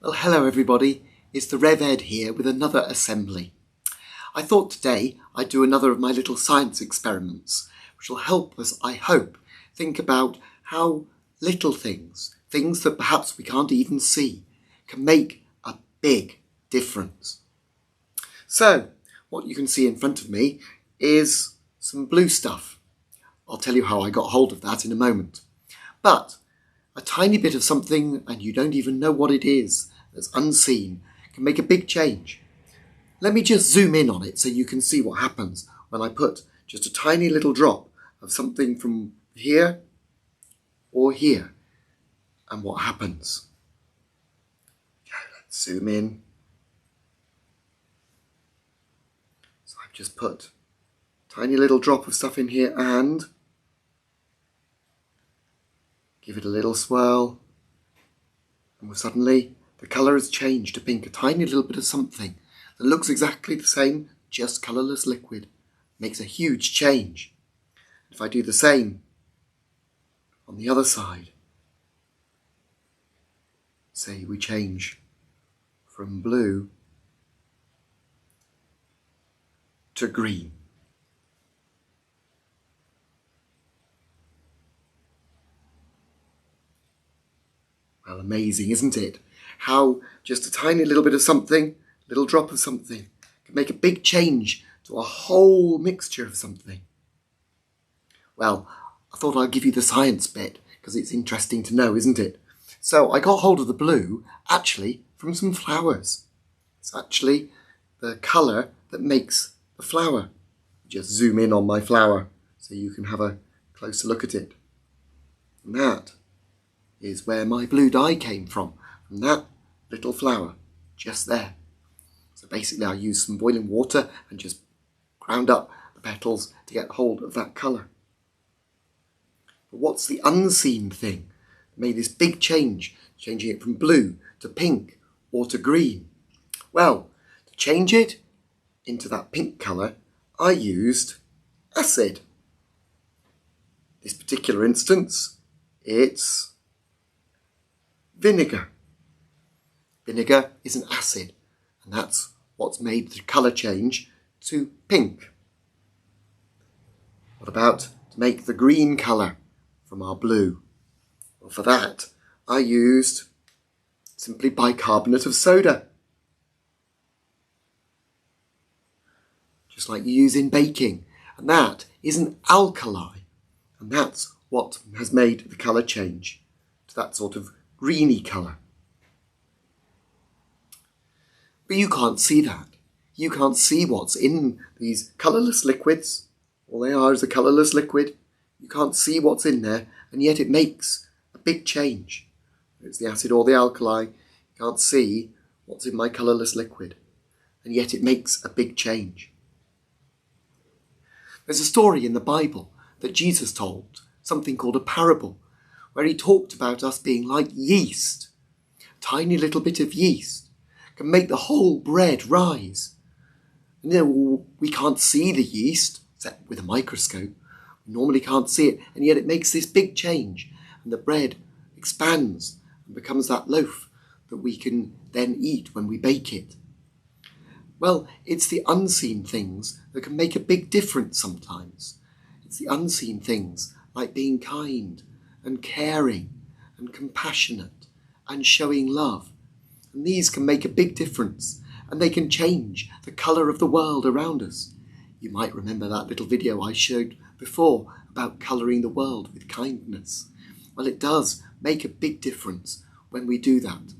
Well, hello everybody, it's the Rev'd Ed here with another assembly. I thought today I'd do another of my little science experiments, which will help us, I hope, think about how little things that perhaps we can't even see, can make a big difference. So, what you can see in front of me is some blue stuff. I'll tell you how I got hold of that in a moment. But a tiny bit of something, and you don't even know what it is, that's unseen, can make a big change. Let me just zoom in on it so you can see what happens when I put just a tiny little drop of something from here or here, and what happens. Okay, let's zoom in. So I've just put a tiny little drop of stuff in here and give it a little swirl, and suddenly the colour has changed to pink. A tiny little bit of something that looks exactly the same, just colourless liquid. Makes a huge change. If I do the same on the other side, say we change from blue to green. Well, amazing, isn't it? How just a tiny little bit of something, little drop of something, can make a big change to a whole mixture of something. Well, I thought I'd give you the science bit, because it's interesting to know, isn't it? So I got hold of the blue, actually, from some flowers. It's actually the colour that makes the flower. Just zoom in on my flower so you can have a closer look at it. And that is where my blue dye came from that little flower, just there. So basically I used some boiling water and just ground up the petals to get hold of that colour. But what's the unseen thing that made this big change, changing it from blue to pink or to green? Well, to change it into that pink colour, I used acid. This particular instance, it's vinegar. Vinegar is an acid, and that's what's made the colour change to pink. What about to make the green colour from our blue? Well, for that, I used simply bicarbonate of soda. Just like you use in baking. And that is an alkali. And that's what has made the colour change to that sort of greeny colour. But you can't see that. You can't see what's in these colourless liquids. All they are is a colourless liquid. You can't see what's in there, and yet it makes a big change. It's the acid or the alkali. You can't see what's in my colourless liquid, and yet it makes a big change. There's a story in the Bible that Jesus told, something called a parable, where he talked about us being like yeast. A tiny little bit of yeast can make the whole bread rise. And we can't see the yeast, except with a microscope. We normally can't see it, and yet it makes this big change, and the bread expands and becomes that loaf that we can then eat when we bake it. Well, it's the unseen things that can make a big difference sometimes. It's the unseen things like being kind and caring and compassionate and showing love. And these can make a big difference, and they can change the colour of the world around us. You might remember that little video I showed before about colouring the world with kindness. Well, it does make a big difference when we do that.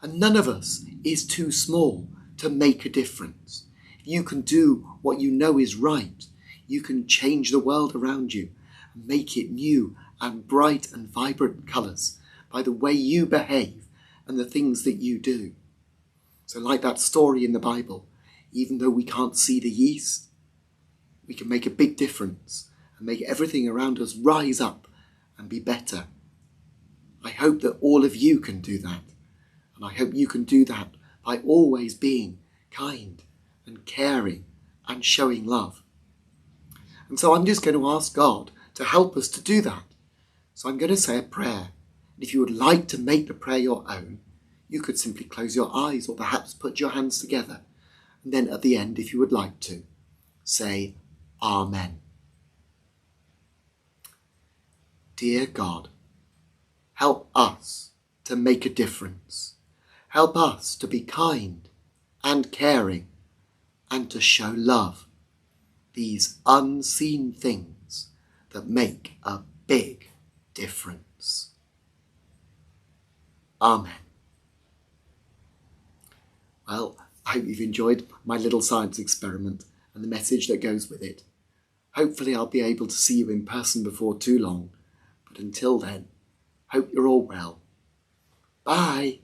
And none of us is too small to make a difference. If you can do what you know is right, you can change the world around you and make it new and bright and vibrant colours by the way you behave and the things that you do. So like that story in the Bible, even though we can't see the yeast, we can make a big difference and make everything around us rise up and be better. I hope that all of you can do that. And I hope you can do that by always being kind and caring and showing love. And so I'm just going to ask God to help us to do that. So I'm going to say a prayer. And if you would like to make the prayer your own, you could simply close your eyes or perhaps put your hands together, and then at the end, if you would like to, say Amen. Dear God, help us to make a difference. Help us to be kind and caring and to show love, these unseen things that make a big difference. Amen. Well, I hope you've enjoyed my little science experiment and the message that goes with it. Hopefully I'll be able to see you in person before too long, but until then, hope you're all well. Bye.